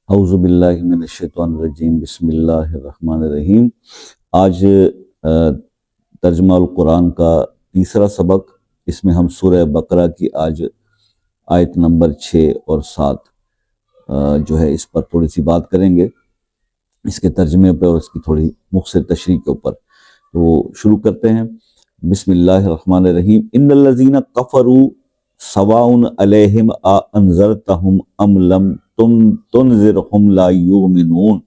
اعوذ باللہ من الشیطان الرجیم، بسم اللہ الرحمن الرحیم۔ آج ترجمہ القرآن کا تیسرا سبق، اس میں ہم سورہ بقرہ کی آج آیت نمبر 6 اور 7 جو ہے اس پر تھوڑی سی بات کریں گے، اس کے ترجمے پر اور اس کی تھوڑی مختصر تشریح کے اوپر۔ تو شروع کرتے ہیں۔ بسم اللہ الرحمن الرحیم۔ ان الذین کفروا سواء علیہم انذرتہم ام لم تنذرہم لا یؤمنون۔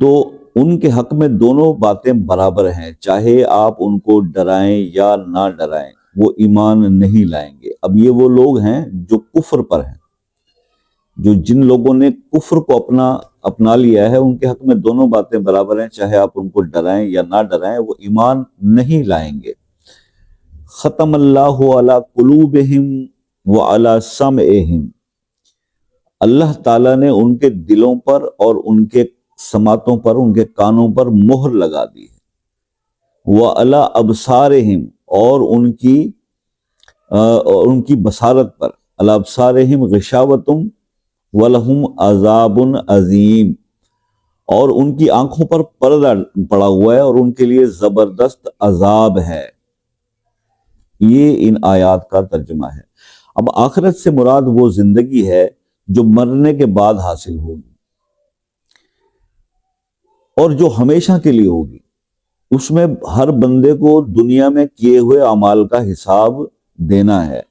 تو ان کے حق میں دونوں باتیں برابر ہیں، چاہے آپ ان کو ڈرائیں یا نہ ڈرائیں، وہ ایمان نہیں لائیں گے۔ اب یہ وہ لوگ ہیں جو کفر پر ہیں، جن لوگوں نے کفر کو اپنا لیا ہے، ان کے حق میں دونوں باتیں برابر ہیں، چاہے آپ ان کو ڈرائیں یا نہ ڈرائیں، وہ ایمان نہیں لائیں گے۔ ختم اللہ علی قلوبہم وعلی سمعہم، اللہ تعالیٰ نے ان کے دلوں پر اور ان کے سماعتوں پر، ان کے کانوں پر مہر لگا دی ہے۔ وعلی ابصارہم، اور ان کی بصارت پر، علی ابصارہم غشاوۃ وَلَهُمْ عَذَابٌ عَظِيمٌ، اور ان کی آنکھوں پر پردہ پڑا ہوا ہے اور ان کے لیے زبردست عذاب ہے۔ یہ ان آیات کا ترجمہ ہے۔ اب آخرت سے مراد وہ زندگی ہے جو مرنے کے بعد حاصل ہوگی اور جو ہمیشہ کے لیے ہوگی۔ اس میں ہر بندے کو دنیا میں کیے ہوئے اعمال کا حساب دینا ہے،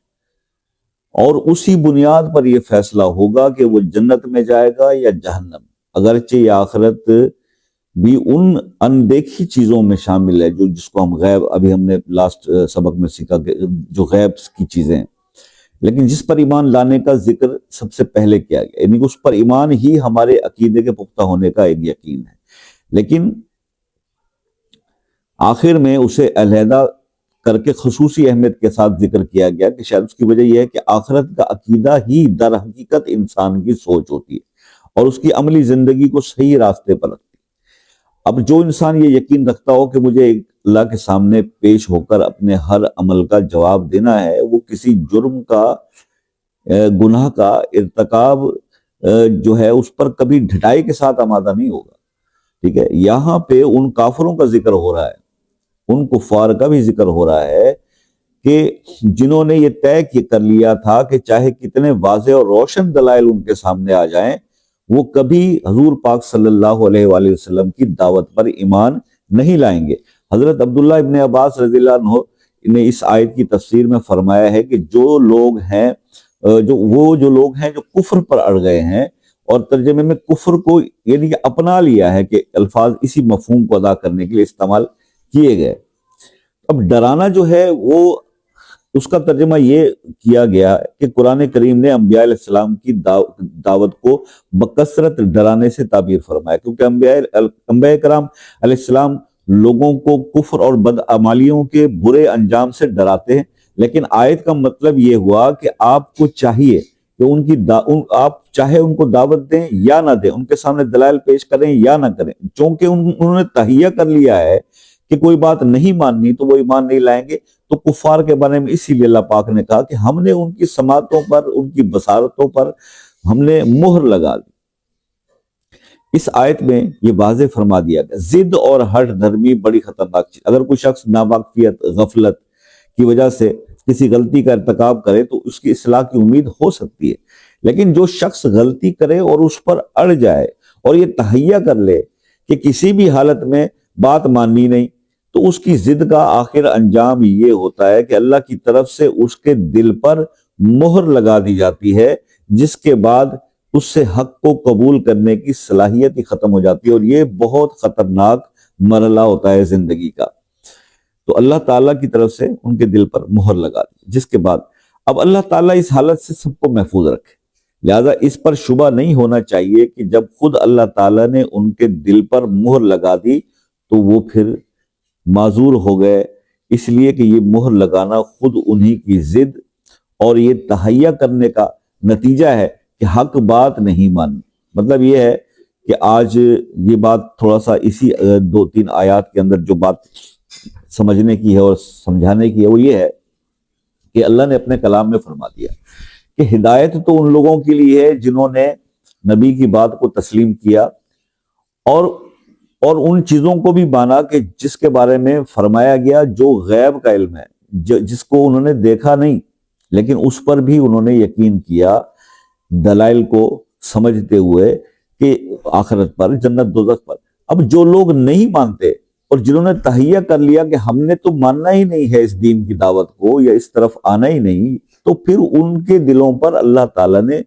اور اسی بنیاد پر یہ فیصلہ ہوگا کہ وہ جنت میں جائے گا یا جہنم۔ اگرچہ یہ آخرت بھی ان اندیکھی چیزوں میں شامل ہے جس کو ہم غیب، ابھی ہم نے لاسٹ سبق میں سیکھا کہ جو غیب کی چیزیں ہیں، لیکن جس پر ایمان لانے کا ذکر سب سے پہلے کیا گیا، یعنی اس پر ایمان ہی ہمارے عقیدے کے پختہ ہونے کا ایک یقین ہے، لیکن آخر میں اسے علیحدہ کر کے خصوصی اہمیت کے ساتھ ذکر کیا گیا کہ شاید اس کی وجہ یہ ہے کہ آخرت کا عقیدہ ہی در حقیقت انسان کی سوچ ہوتی ہے اور اس کی عملی زندگی کو صحیح راستے پر رکھتی ہے۔ اب جو انسان یہ یقین رکھتا ہو کہ مجھے اللہ کے سامنے پیش ہو کر اپنے ہر عمل کا جواب دینا ہے، وہ کسی جرم کا، گناہ کا ارتکاب جو ہے اس پر کبھی ڈھٹائی کے ساتھ آمادہ نہیں ہوگا۔ ٹھیک ہے، یہاں پہ ان کافروں کا ذکر ہو رہا ہے، ان کفار کا بھی ذکر ہو رہا ہے کہ جنہوں نے یہ طے کر لیا تھا کہ چاہے کتنے واضح اور روشن دلائل ان کے سامنے آ جائیں، وہ کبھی حضور پاک صلی اللہ علیہ وآلہ وسلم کی دعوت پر ایمان نہیں لائیں گے۔ حضرت عبداللہ ابن عباس رضی اللہ عنہ نے اس آیت کی تفسیر میں فرمایا ہے کہ جو لوگ ہیں جو کفر پر اڑ گئے ہیں، اور ترجمے میں کفر کو یعنی کہ اپنا لیا ہے، کہ الفاظ اسی مفہوم کو ادا کرنے کے لیے استعمال کیے گئے۔ اب ڈرانا جو ہے وہ اس کا ترجمہ یہ کیا گیا کہ قرآن کریم نے انبیاء علیہ السلام کی دعوت کو بکثرت ڈرانے سے تعبیر فرمایا، کیونکہ انبیاء کرام علیہ السلام لوگوں کو کفر اور بدعمالیوں کے برے انجام سے ڈراتے ہیں، لیکن آیت کا مطلب یہ ہوا کہ آپ کو چاہیے کہ آپ چاہے ان کو دعوت دیں یا نہ دیں، ان کے سامنے دلائل پیش کریں یا نہ کریں، چونکہ انہوں نے تہیہ کر لیا ہے کہ کوئی بات نہیں ماننی تو وہ ایمان نہیں لائیں گے۔ تو کفار کے بارے میں اسی لیے اللہ پاک نے کہا کہ ہم نے ان کی سماعتوں پر، ان کی بصارتوں پر ہم نے مہر لگا دی۔ اس آیت میں یہ واضح فرما دیا گیا، ضد اور ہٹ دھرمی بڑی خطرناک چیز۔ اگر کوئی شخص ناواقفیت، غفلت کی وجہ سے کسی غلطی کا ارتکاب کرے تو اس کی اصلاح کی امید ہو سکتی ہے، لیکن جو شخص غلطی کرے اور اس پر اڑ جائے اور یہ تہیہ کر لے کہ کسی بھی حالت میں بات ماننی نہیں، تو اس کی ضد کا آخر انجام یہ ہوتا ہے کہ اللہ کی طرف سے اس کے دل پر مہر لگا دی جاتی ہے، جس کے بعد اس سے حق کو قبول کرنے کی صلاحیت ہی ختم ہو جاتی ہے، اور یہ بہت خطرناک مرحلہ ہوتا ہے زندگی کا۔ تو اللہ تعالیٰ کی طرف سے ان کے دل پر مہر لگا دی، جس کے بعد اب اللہ تعالیٰ اس حالت سے سب کو محفوظ رکھے، لہذا اس پر شبہ نہیں ہونا چاہیے کہ جب خود اللہ تعالیٰ نے ان کے دل پر مہر لگا دی تو وہ پھر معذور ہو گئے، اس لیے کہ یہ مہر لگانا خود انہی کی ضد اور یہ تہیہ کرنے کا نتیجہ ہے کہ حق بات نہیں ماننی۔ مطلب یہ ہے کہ آج یہ بات تھوڑا سا اسی 2-3 آیات کے اندر جو بات سمجھنے کی ہے اور سمجھانے کی ہے وہ یہ ہے کہ اللہ نے اپنے کلام میں فرما دیا کہ ہدایت تو ان لوگوں کے لیے ہے جنہوں نے نبی کی بات کو تسلیم کیا اور ان چیزوں کو بھی مانا کہ جس کے بارے میں فرمایا گیا جو غیب کا علم ہے، جس کو انہوں نے دیکھا نہیں، لیکن اس پر بھی انہوں نے یقین کیا، دلائل کو سمجھتے ہوئے کہ آخرت پر، جنت دوزخ پر۔ اب جو لوگ نہیں مانتے اور جنہوں نے تہیہ کر لیا کہ ہم نے تو ماننا ہی نہیں ہے اس دین کی دعوت کو یا اس طرف آنا ہی نہیں، تو پھر ان کے دلوں پر اللہ تعالیٰ نے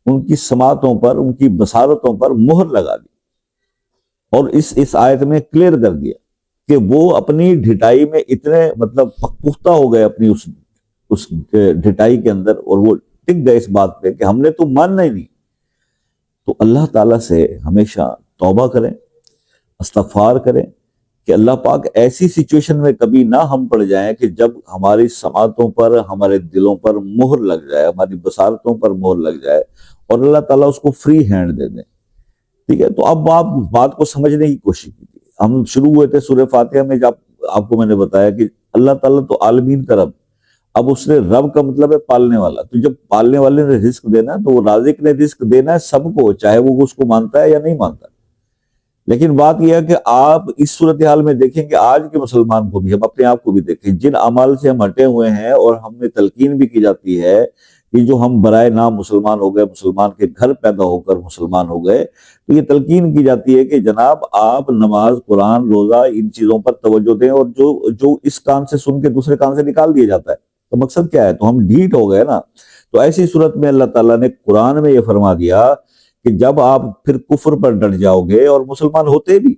ان کی سماعتوں پر، ان کی بصارتوں پر مہر لگا دی، اور اس آیت میں کلیئر کر دیا کہ وہ اپنی ڈھٹائی میں اتنے مطلب پختہ ہو گئے اپنی اس ڈھٹائی کے اندر، اور وہ ٹک گئے اس بات پہ کہ ہم نے تو ماننا ہی نہیں۔ تو اللہ تعالیٰ سے ہمیشہ توبہ کریں، استغفار کریں کہ اللہ پاک ایسی سچویشن میں کبھی نہ ہم پڑ جائیں کہ جب ہماری سماعتوں پر، ہمارے دلوں پر مہر لگ جائے، ہماری بصارتوں پر مہر لگ جائے اور اللہ تعالیٰ اس کو فری ہینڈ دے دیں۔ ٹھیک ہے، تو اب آپ بات کو سمجھنے کی کوشش کیجیے۔ ہم شروع ہوئے تھے سورہ فاتحہ میں، جب آپ کو میں نے بتایا کہ اللہ تعالیٰ تو عالمین کا رب، اب اس نے رب کا مطلب ہے پالنے والا، تو جب پالنے والے نے رزق دینا ہے تو وہ رازق نے رزق دینا ہے سب کو، چاہے وہ اس کو مانتا ہے یا نہیں مانتا۔ لیکن بات یہ ہے کہ آپ اس صورتحال میں دیکھیں کہ آج کے مسلمان کو بھی، ہم اپنے آپ کو بھی دیکھیں، جن اعمال سے ہم ہٹے ہوئے ہیں اور ہمیں تلقین بھی کی جاتی ہے کہ جو ہم برائے نام مسلمان ہو گئے، مسلمان کے گھر پیدا ہو کر مسلمان ہو گئے، تو یہ تلقین کی جاتی ہے کہ جناب آپ نماز، قرآن، روزہ، ان چیزوں پر توجہ دیں، اور جو اس کان سے سن کے دوسرے کان سے نکال دیا جاتا ہے، تو مقصد کیا ہے؟ تو ہم ڈھیٹ ہو گئے نا۔ تو ایسی صورت میں اللہ تعالیٰ نے قرآن میں یہ فرما دیا کہ جب آپ پھر کفر پر ڈٹ جاؤ گے، اور مسلمان ہوتے بھی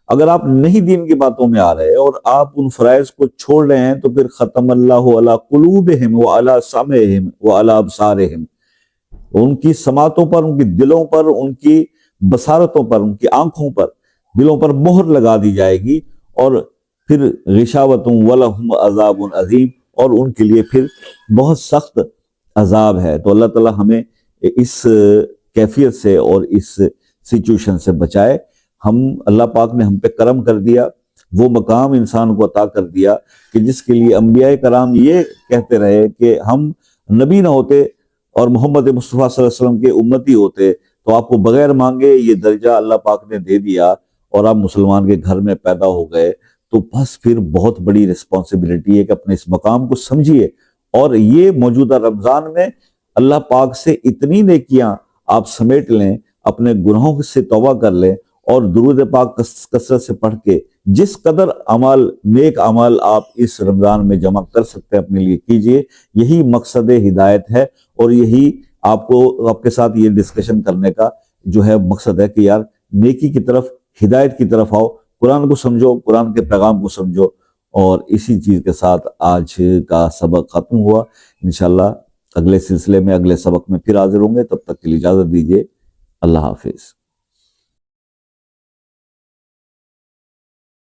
اگر آپ نہیں دین کی باتوں میں آ رہے اور آپ ان فرائض کو چھوڑ رہے ہیں، تو پھر ختم اللہ علی قلوبہم وعلی سمعہم وعلی ابصارہم، ان کی سماعتوں پر، ان کی دلوں پر، ان کی بصارتوں پر، ان کی آنکھوں پر، دلوں پر مہر لگا دی جائے گی، اور پھر غشاوۃ ولہم عذاب عظیم، اور ان کے لیے پھر بہت سخت عذاب ہے۔ تو اللہ تعالیٰ ہمیں اس کیفیت سے اور اس سچویشن سے بچائے۔ اللہ پاک نے ہم پہ کرم کر دیا، وہ مقام انسان کو عطا کر دیا کہ جس کے لیے انبیاء کرام یہ کہتے رہے کہ ہم نبی نہ ہوتے اور محمد مصطفیٰ صلی اللہ علیہ وسلم کے امتی ہوتے تو آپ کو بغیر مانگے یہ درجہ اللہ پاک نے دے دیا، اور آپ مسلمان کے گھر میں پیدا ہو گئے، تو بس پھر بہت بڑی رسپانسبلٹی ہے کہ اپنے اس مقام کو سمجھیے، اور یہ موجودہ رمضان میں اللہ پاک سے اتنی نیکیاں آپ سمیٹ لیں، اپنے گناہوں سے توبہ کر لیں، اور درود پاک کثرت سے پڑھ کے جس قدر نیک اعمال آپ اس رمضان میں جمع کر سکتے ہیں اپنے لیے کیجئے۔ یہی مقصد ہدایت ہے، اور یہی آپ کے ساتھ یہ ڈسکشن کرنے کا جو ہے مقصد ہے کہ یار نیکی کی طرف، ہدایت کی طرف آؤ، قرآن کو سمجھو، قرآن کے پیغام کو سمجھو۔ اور اسی چیز کے ساتھ آج کا سبق ختم ہوا۔ انشاءاللہ اگلے سلسلے میں، اگلے سبق میں پھر حاضر ہوں گے، تب تک کے لیے اجازت دیجیے۔ اللہ حافظ۔